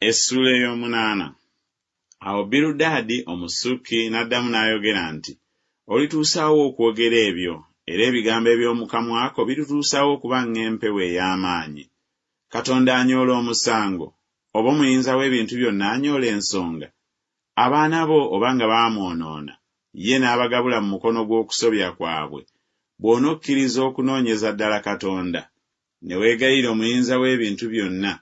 Essula ey'omunaana. Awo Birudaadi Omusuki n'addamu n'ayogera nti, olituusaawo okwogera ebyo, era ebigambo eby'omu kamwa ko birituusaawo okuba ng'empewo ey'amaanyi. Katonda anyoola omusango, oba omuyinza w'ebintu byonna anyoola ensonga? Abaana bo obanga baamwonoona, ye n'abagabula mu mukono gw'okusobya kwabwe, bw'onokkiriza okunoonyeza ddala Katonda, ne weegayira omuyinza w'ebintu byonna,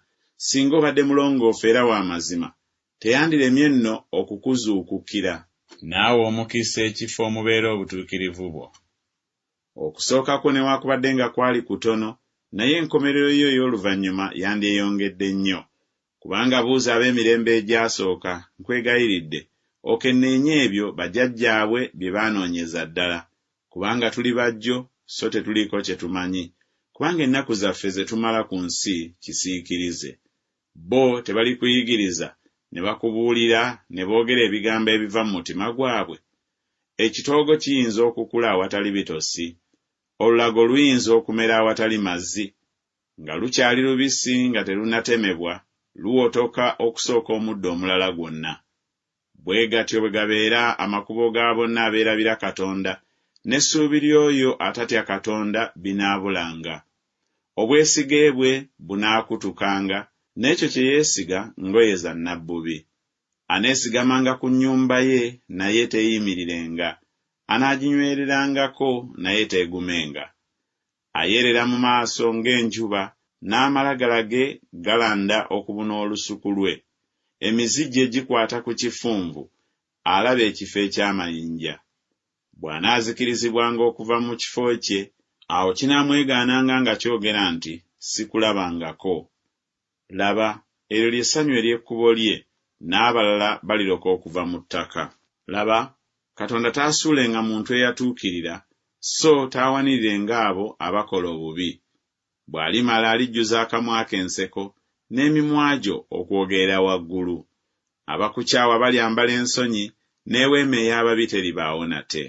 singa obadde mulongoofu era w'amazima, teyandiremye nno okukuzuukukira, naawe omukisa ekifo omubeera obutuukirivu bwo. Okusooka kwo newaakubadde nga kwali kutono, naye enkomerero yo ey'oluvannyuma yandyeyongedde nnyo. Kubanga buuza ab'emirembe egyasooka, nkwegayiridde, okenneenye ebyo bajjajjaabwe bye baanoonyeza ddala. Kubanga tuli bajjo, so tetuliiko kye tumanyi. Kubanga ennaku zaffe ze tumala ku nsi kisiikirize. Bo tebali kuyigiriza, ne bakubuulira, ne boogera ebigambo ebiva mu mutima gwabwe. Ekitoogo kiyinza okukula awatali bitosi. Olulago luyinza okumera awatali mazzi. Nga lukyali lubisi nga terunnatemebwa, luwotoka okusooka omuddo omulala gwonna. Bwe gatyo bwe gabeera amakubo ga bonna abeerabira Katonda, n'essuubi ly'oyo atatya Katonda binaabulanga. Obwesige bwe bunaakutukanga, n'ekyo kye yeesiga ngoye za nnabbubi. Aneesigamanga ku nnyumba ye, naye teeyimirirenga. Anaaginywererangako, naye teegumenga. Ayerera mu maaso ng'enjuba, n'amalagala ge galanda okubuna olusuku lwe. Emizijje gikwata ku kifunvu, alaba ekifo eky'amayinja. Bw'anaazikirizibwanga okuva mu kifo kye, awo kinaamwegaananga nga kyogera nti, sikulabangako. Laba, eryo ly'essanyu ery'ekkubo lye, n'abalala baliroka okuva mu ttaka. Laba, Katonda taasuulenga muntu eyatuukirira, so taawanirirenga abo abakola obubi. Bw'alimala alijjuza akamwa ke enseko, n'emimwa gyo okwogerera waggulu. Abakukyawa balyambala ensonyi, n'eweema ey'ababi teribaawo nate.